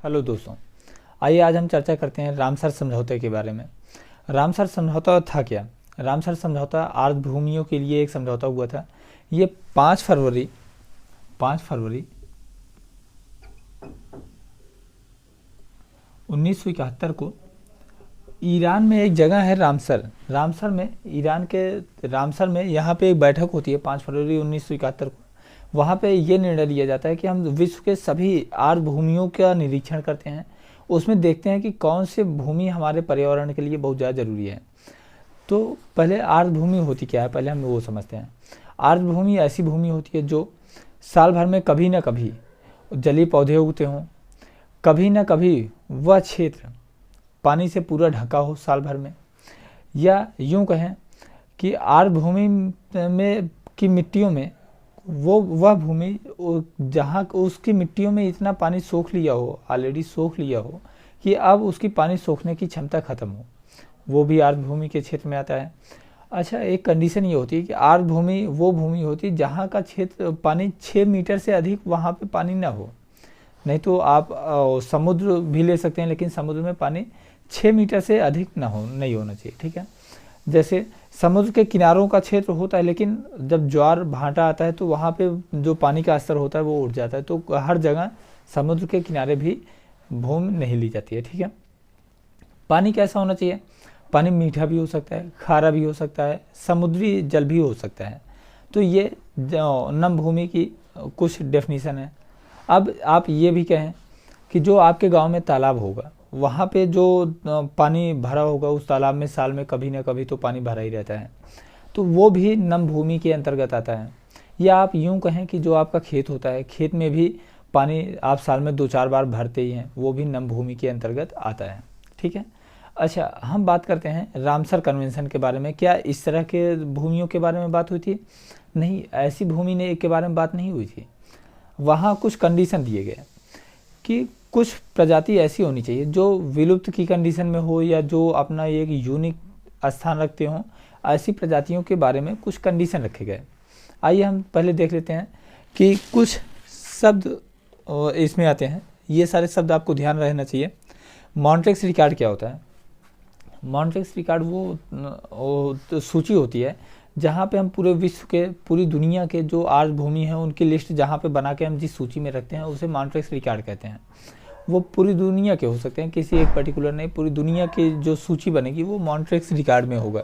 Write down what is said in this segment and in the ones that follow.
Hello दोस्तों, आइए आज हम चर्चा करते हैं रामसर समझौते के बारे में। रामसर समझौता था क्या? रामसर समझौता आर्द्र भूमियों के लिए एक समझौता हुआ था। ये 5 फरवरी 1971 को ईरान में एक जगह है रामसर में, ईरान के रामसर में यहाँ पे एक बैठक होती है 5 फरवरी 1971 को। वहाँ पे ये निर्णय लिया जाता है कि हम विश्व के सभी आर्द्र भूमियों का निरीक्षण करते हैं, उसमें देखते हैं कि कौन से भूमि हमारे पर्यावरण के लिए बहुत ज़्यादा ज़रूरी है। तो पहले आर्द्र भूमि होती क्या है, पहले हम वो समझते हैं। आर्द्र भूमि ऐसी भूमि होती है जो साल भर में कभी ना कभी जलीय पौधे उगते हों, कभी ना कभी वह क्षेत्र पानी से पूरा ढका हो साल भर में, या यूँ कहें कि आर्द्र भूमि में की मिट्टियों में वह भूमि जहाँ उसकी मिट्टियों में इतना पानी सोख लिया हो, ऑलरेडी सोख लिया हो कि अब उसकी पानी सोखने की क्षमता खत्म हो, वो भी आर्द्र भूमि के क्षेत्र में आता है। अच्छा, एक कंडीशन ये होती है कि आर्द्र भूमि वो भूमि होती है जहाँ का क्षेत्र पानी 6 मीटर से अधिक वहाँ पे पानी ना हो। नहीं तो आप समुद्र भी ले सकते हैं, लेकिन समुद्र में पानी 6 मीटर से अधिक नहीं होना चाहिए, ठीक है। जैसे समुद्र के किनारों का क्षेत्र होता है, लेकिन जब ज्वार भाटा आता है तो वहाँ पे जो पानी का स्तर होता है वो उठ जाता है, तो हर जगह समुद्र के किनारे भी भूमि नहीं ली जाती है, ठीक है। पानी कैसा होना चाहिए? पानी मीठा भी हो सकता है, खारा भी हो सकता है, समुद्री जल भी हो सकता है। तो ये नम भूमि की कुछ डेफिनीशन है। अब आप ये भी कहें कि जो आपके गांव में तालाब होगा, वहाँ पे जो पानी भरा होगा उस तालाब में साल में कभी ना कभी तो पानी भरा ही रहता है, तो वो भी नम भूमि के अंतर्गत आता है। या आप यूँ कहें कि जो आपका खेत होता है, खेत में भी पानी आप साल में 2-4 बार भरते ही हैं, वो भी नम भूमि के अंतर्गत आता है, ठीक है। अच्छा, हम बात करते हैं रामसर कन्वेंशन के बारे में। क्या इस तरह के भूमियों के बारे में बात हुई थी? नहीं, ऐसी भूमि ने के बारे में बात नहीं हुई थी। वहाँ कुछ कंडीशन दिए गए कि कुछ प्रजाति ऐसी होनी चाहिए जो विलुप्त की कंडीशन में हो या जो अपना एक यूनिक स्थान रखते हों। ऐसी प्रजातियों के बारे में कुछ कंडीशन रखे गए। आइए हम पहले देख लेते हैं कि कुछ शब्द इसमें आते हैं। ये सारे शब्द आपको ध्यान रहना चाहिए। मॉन्ट्रेक्स रिकॉर्ड क्या होता है? मॉन्ट्रेक्स रिकॉर्ड वो सूची होती है जहाँ पे हम पूरे विश्व के, पूरी दुनिया के जो आर्द्र भूमि है उनकी लिस्ट जहाँ पे बना के हम जिस सूची में रखते हैं उसे मॉन्ट्रेक्स रिकॉर्ड कहते हैं। वो पूरी दुनिया के हो सकते हैं, किसी एक पर्टिकुलर नहीं, पूरी दुनिया की जो सूची बनेगी वो मॉन्ट्रेक्स रिकॉर्ड में होगा।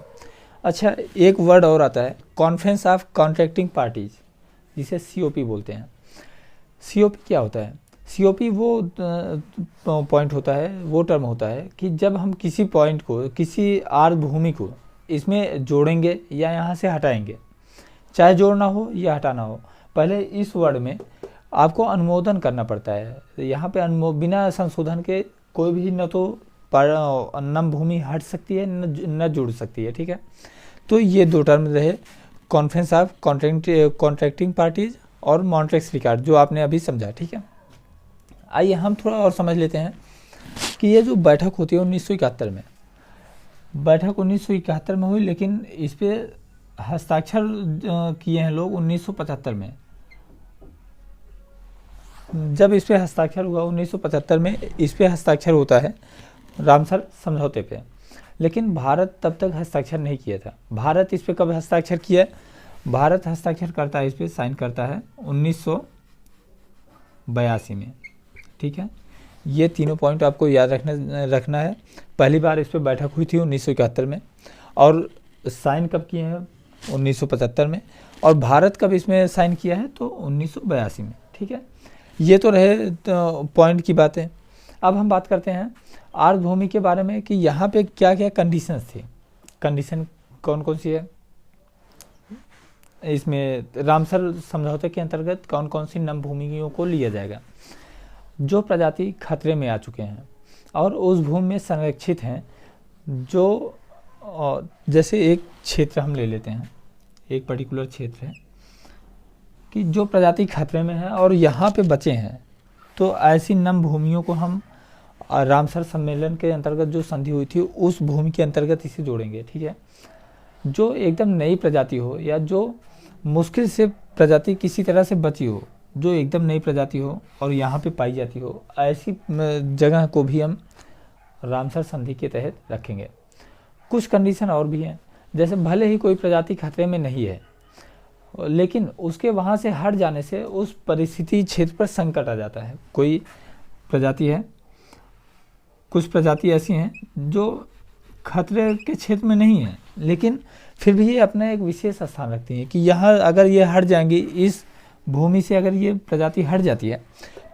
अच्छा, एक वर्ड और आता है, कॉन्फ्रेंस ऑफ कॉन्ट्रैक्टिंग पार्टीज, जिसे COP बोलते हैं। COP क्या होता है? COP वो पॉइंट होता है, वो टर्म होता है कि जब हम किसी पॉइंट को, किसी आर्द्र भूमि को इसमें जोड़ेंगे या यहाँ से हटाएंगे, चाहे जोड़ना हो या हटाना हो, पहले इस वर्ड में आपको अनुमोदन करना पड़ता है। यहाँ पे बिना संशोधन के कोई भी न तो नम भूमि हट सकती है न जुड़ सकती है, ठीक है। तो ये दो टर्म रहे, कॉन्फ्रेंस ऑफ कॉन्ट्रैक्टिंग पार्टीज और मॉन्ट्रेक्स रिकॉर्ड, जो आपने अभी समझा, ठीक है। आइए हम थोड़ा और समझ लेते हैं कि ये जो बैठक होती है 1971 में, बैठक 1971 में हुई, लेकिन इस पर हस्ताक्षर किए हैं लोग 1975 में। जब इस पे हस्ताक्षर हुआ 1975 में, इस पे हस्ताक्षर होता है रामसर समझौते पे, लेकिन भारत तब तक हस्ताक्षर नहीं किया था। भारत इस पे कब हस्ताक्षर किया? भारत हस्ताक्षर करता है, इस पे साइन करता है 1982 में, ठीक है। ये तीनों पॉइंट आपको याद रखना है। पहली बार इस पे बैठक हुई थी 1971 में, और साइन कब किए हैं? 1975 में। और भारत कब इसमें साइन किया है? तो 1982 में, ठीक है। ये तो रहे पॉइंट की बातें। अब हम बात करते हैं आर्द्र भूमि के बारे में कि यहाँ पे क्या क्या कंडीशंस थी। कंडीशन कौन कौन सी है इसमें? रामसर समझौते के अंतर्गत कौन कौन सी नम भूमियों को लिया जाएगा? जो प्रजाति खतरे में आ चुके हैं और उस भूमि में संरक्षित हैं, जो जैसे एक क्षेत्र हम ले लेते हैं, एक पर्टिकुलर क्षेत्र है कि जो प्रजाति खतरे में है और यहाँ पे बचे हैं, तो ऐसी नम भूमियों को हम रामसर सम्मेलन के अंतर्गत जो संधि हुई थी उस भूमि के अंतर्गत इसे जोड़ेंगे, ठीक है। जो एकदम नई प्रजाति हो या जो मुश्किल से प्रजाति किसी तरह से बची हो, जो एकदम नई प्रजाति हो और यहाँ पे पाई जाती हो, ऐसी जगह को भी हम रामसर संधि के तहत रखेंगे। कुछ कंडीशन और भी हैं, जैसे भले ही कोई प्रजाति खतरे में नहीं है, लेकिन उसके वहाँ से हट जाने से उस परिस्थिति क्षेत्र पर संकट आ जाता है। कोई प्रजाति है, कुछ प्रजाति ऐसी हैं जो खतरे के क्षेत्र में नहीं है, लेकिन फिर भी ये अपना एक विशेष स्थान रखती हैं कि यहाँ अगर ये हट जाएंगी, इस भूमि से अगर ये प्रजाति हट जाती है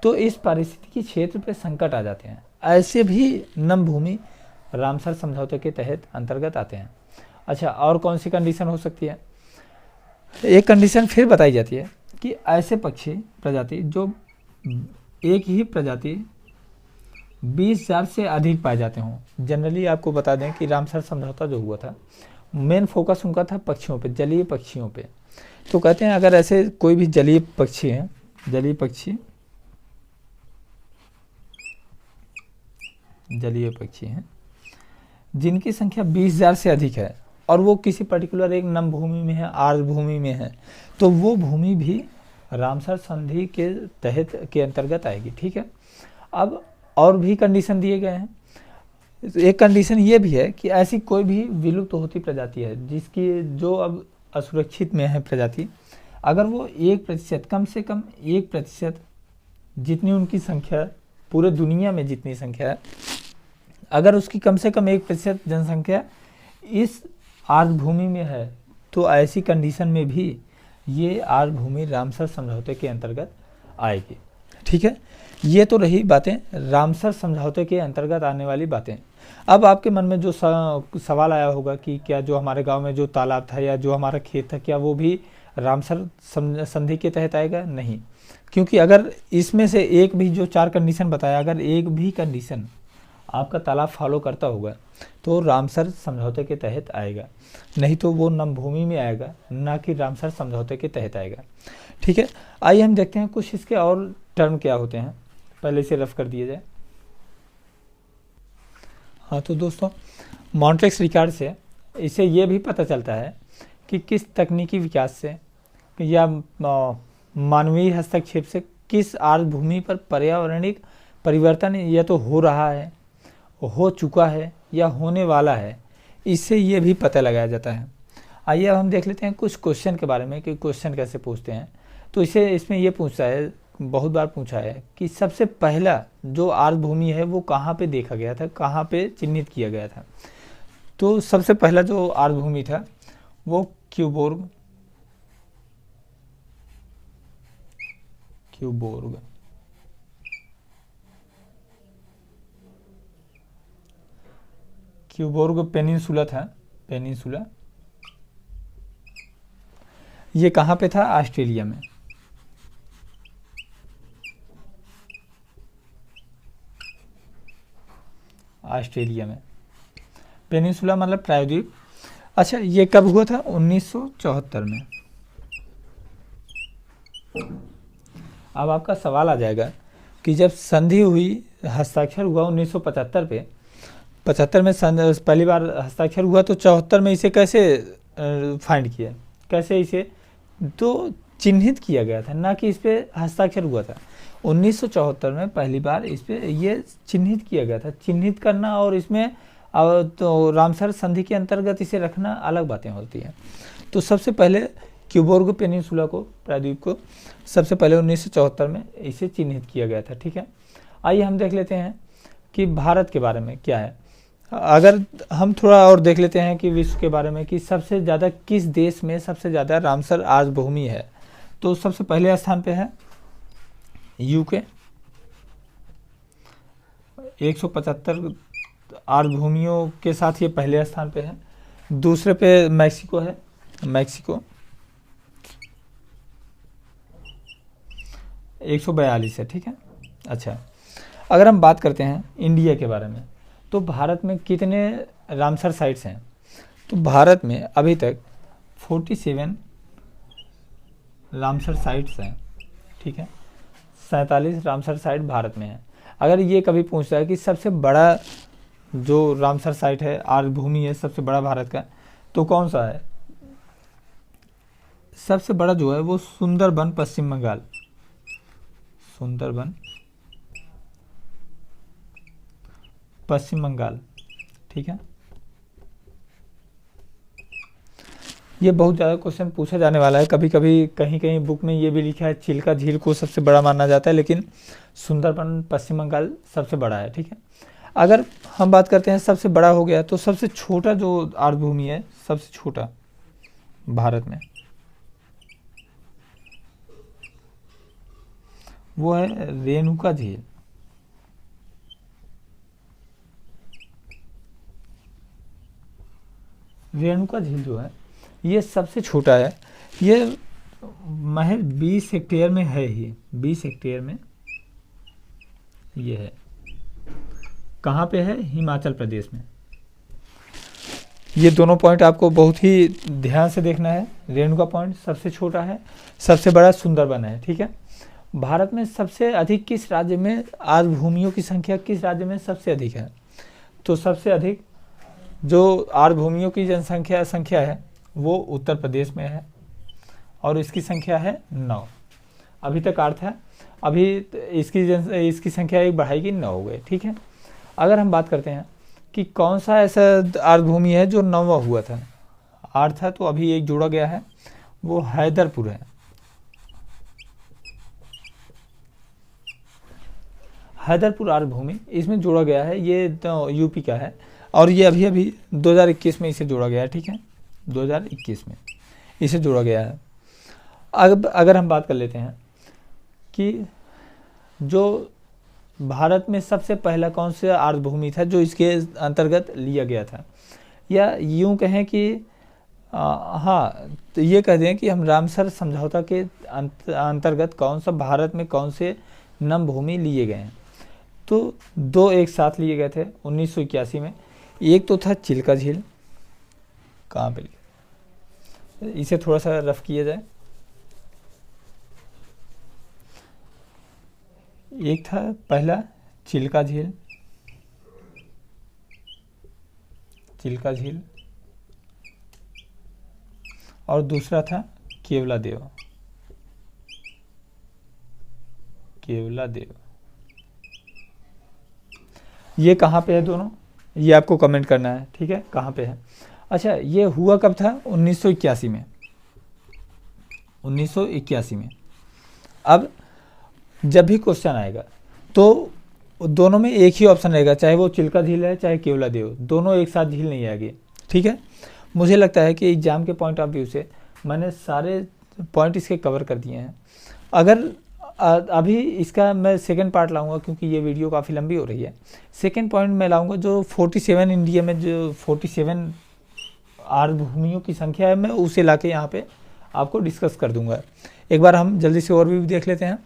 तो इस पारिस्थितिकी क्षेत्र पे संकट आ जाते हैं। ऐसे भी नम भूमि रामसर समझौते के तहत अंतर्गत आते हैं। अच्छा, और कौन सी कंडीशन हो सकती है? एक कंडीशन फिर बताई जाती है कि ऐसे पक्षी प्रजाति जो एक ही प्रजाति 20,000 से अधिक पाए जाते हों। जनरली आपको बता दें कि रामसर समझौता जो हुआ था, मेन फोकस उनका था पक्षियों पे, जलीय पक्षियों पे। तो कहते हैं अगर ऐसे कोई भी जलीय पक्षी हैं, जलीय पक्षी हैं जिनकी संख्या 20,000 से अधिक है और वो किसी पर्टिकुलर एक नम भूमि में है, आर्द्र भूमि में है, तो वो भूमि भी रामसर संधि के तहत के अंतर्गत आएगी। ठीक है, अब और भी कंडीशन दिए गए हैं। एक कंडीशन ये भी है कि ऐसी कोई भी विलुप्त होती प्रजाति है जिसकी जो अब असुरक्षित में है प्रजाति, अगर वो 1% कम से कम 1% जितनी उनकी संख्या पूरे दुनिया में जितनी संख्या है, अगर उसकी कम से कम 1% जनसंख्या इस आर्द्र भूमि में है, तो ऐसी कंडीशन में भी ये आर्द्र भूमि रामसर समझौते के अंतर्गत आएगी। ठीक है, ये तो रही बातें रामसर समझौते के अंतर्गत आने वाली बातें। अब आपके मन में जो सवाल आया होगा कि क्या जो हमारे गांव में जो तालाब था या जो हमारा खेत था, क्या वो भी रामसर संधि के तहत आएगा? नहीं, क्योंकि अगर इसमें से एक भी जो 4 कंडीशन बताया, अगर एक भी कंडीशन आपका तालाब फॉलो करता होगा तो रामसर समझौते के तहत आएगा, नहीं तो वो नम भूमि में आएगा, ना कि रामसर समझौते के तहत आएगा। ठीक है, आइए हम देखते हैं कुछ इसके और टर्म क्या होते हैं, पहले से रफ कर दिया जाए। हाँ, तो दोस्तों मॉन्ट्रेक्स रिकॉर्ड से इसे ये भी पता चलता है कि किस तकनीकी विकास से या मानवीय हस्तक्षेप से किस आर्द्र भूमि पर पर्यावरणिक परिवर्तन या तो हो रहा है, हो चुका है या होने वाला है, इससे ये भी पता लगाया जाता है। आइए अब हम देख लेते हैं कुछ क्वेश्चन के बारे में कि क्वेश्चन कैसे पूछते हैं। तो इसमें ये पूछता है, बहुत बार पूछा है कि सबसे पहला जो आर्द्र भूमि है वो कहाँ पे देखा गया था, कहाँ पे चिन्हित किया गया था। तो सबसे पहला जो आर्द्र भूमि था वो क्यूबोर्ग पेनिनसुला था। पेनिनसुला ये कहाँ पे था? ऑस्ट्रेलिया में। ऑस्ट्रेलिया में पेनिनसुला मतलब प्रायद्वीप। अच्छा, ये कब हुआ था? 1974 में। अब आपका सवाल आ जाएगा कि जब संधि हुई, हस्ताक्षर हुआ 1975 पे, 75 में पहली बार हस्ताक्षर हुआ, तो 74 में इसे कैसे फाइंड किया, कैसे इसे तो चिन्हित किया गया था, ना कि इस पे हस्ताक्षर हुआ था। 1974 में पहली बार इस पे ये चिन्हित किया गया था। चिन्हित करना और इसमें तो रामसर संधि के अंतर्गत इसे रखना अलग बातें होती हैं। तो सबसे पहले क्यूबोर्ग पेनिनसुला को, प्रायद्वीप को, सबसे पहले 1974 में इसे चिन्हित किया गया था। ठीक है, आइए हम देख लेते हैं कि भारत के बारे में क्या है। अगर हम थोड़ा और देख लेते हैं कि विश्व के बारे में कि सबसे ज़्यादा किस देश में सबसे ज़्यादा रामसर आर्द्र भूमि है, तो सबसे पहले स्थान पे है यूके, 175 आर्द्र भूमियों के साथ ये पहले स्थान पे है। दूसरे पे मैक्सिको है, मैक्सिको 142 है। ठीक है, अच्छा अगर हम बात करते हैं इंडिया के बारे में, तो भारत में कितने रामसर साइट्स हैं? तो भारत में अभी तक 47 रामसर साइट्स हैं। ठीक है, 47 रामसर साइट भारत में है। अगर ये कभी पूछता है कि सबसे बड़ा जो रामसर साइट है, आर्द्र भूमि है सबसे बड़ा भारत का, तो कौन सा है? सबसे बड़ा जो है वो सुंदरबन, पश्चिम बंगाल। सुंदरबन पश्चिम बंगाल। ठीक है, ये बहुत ज़्यादा क्वेश्चन पूछा जाने वाला है। कभी कभी कहीं कहीं बुक में ये भी लिखा है चिल्का झील को सबसे बड़ा माना जाता है, लेकिन सुंदरबन पश्चिम बंगाल सबसे बड़ा है। ठीक है, अगर हम बात करते हैं सबसे बड़ा हो गया, तो सबसे छोटा जो आर्द्रभूमि है, सबसे छोटा भारत में, वो है रेणुका झील। रेणुका झील जो है ये सबसे छोटा है। ये महज 20 हेक्टेयर में है ही, 20 हेक्टेयर में ये है। कहाँ पे है? हिमाचल प्रदेश में। ये दोनों पॉइंट आपको बहुत ही ध्यान से देखना है। रेणुका पॉइंट सबसे छोटा है, सबसे बड़ा सुंदरबन है। ठीक है, भारत में सबसे अधिक किस राज्य में आर्द्रभूमियों की संख्या किस राज्य में सबसे अधिक है? तो सबसे अधिक जो आर्द्रभूमियों की संख्या है वो उत्तर प्रदेश में है, और इसकी संख्या है 9। अभी तक 8 है, अभी इसकी संख्या एक बढ़ाएगी, 9 हो गए। ठीक है, अगर हम बात करते हैं कि कौन सा ऐसा आर्द्रभूमि है जो 9वां हुआ था, 8 था तो अभी एक जोड़ा गया है, वो हैदरपुर है। हैदरपुर आर्द्रभूमि इसमें जोड़ा गया है, ये तो यूपी का है, और ये अभी अभी 2021 में इसे जोड़ा गया है। ठीक है, 2021 में इसे जोड़ा गया है। अब अगर हम बात कर लेते हैं कि जो भारत में सबसे पहला कौन सा आर्द्रभूमि था जो इसके अंतर्गत लिया गया था, या यूं कहें कि हाँ, तो ये कह दें कि हम रामसर समझौता के अंतर्गत कौन सा भारत में कौन से नमभूमि लिए गए हैं, तो 2 एक साथ लिए गए थे 1981 में। एक तो था चिल्का झील, कहाँ पे लिया, इसे थोड़ा सा रफ किया जाए। एक था पहला चिल्का झील, और दूसरा था केवलादेव। ये कहाँ पे है दोनों, ये आपको कमेंट करना है। ठीक है, कहाँ पे है। अच्छा, ये हुआ कब था? 1981 में। 1981 में। अब जब भी क्वेश्चन आएगा तो दोनों में एक ही ऑप्शन रहेगा, चाहे वो चिल्का झील है चाहे केवलादेव, दोनों एक साथ झील नहीं आएगी। ठीक है, मुझे लगता है कि एग्जाम के पॉइंट ऑफ व्यू से मैंने सारे पॉइंट इसके कवर कर दिए हैं। अगर अभी इसका मैं सेकंड पार्ट लाऊंगा, क्योंकि ये वीडियो काफ़ी लंबी हो रही है। सेकंड पॉइंट मैं लाऊंगा जो 47 इंडिया में जो 47 आर्द्रभूमियों की संख्या है, मैं उसे लाके यहाँ पे आपको डिस्कस कर दूंगा। एक बार हम जल्दी से और भी देख लेते हैं।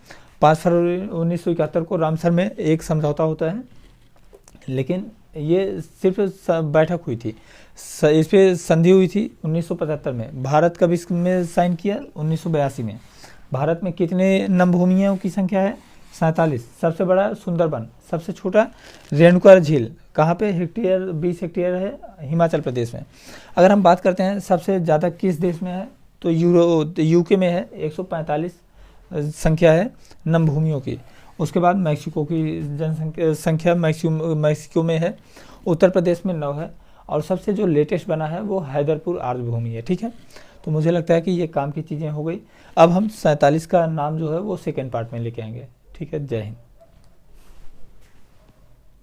5 फरवरी 1971 को रामसर में एक समझौता होता है, लेकिन ये सिर्फ बैठक हुई थी, इस पर संधि हुई थी 1975 में। भारत कब इसमें साइन किया? 1982 में। भारत में कितने नमभूमियों की संख्या है? 47। सबसे बड़ा सुंदरबन, सबसे छोटा रेणुका झील, कहाँ पे? हेक्टेयर 20 हेक्टेयर है, हिमाचल प्रदेश में। अगर हम बात करते हैं सबसे ज़्यादा किस देश में है, तो यूके में है, 145 संख्या है नमभूमियों की। उसके बाद मैक्सिको की संख्या मैक्सिको में है, उत्तर प्रदेश में 9 है, और सबसे जो लेटेस्ट बना है वो हैदरपुर आर्द्रभूमि है। ठीक है, तो मुझे लगता है कि ये काम की चीज़ें हो गई। अब हम 47 का नाम जो है वो सेकेंड पार्ट में लेके आएंगे। ठीक है, जय हिंद।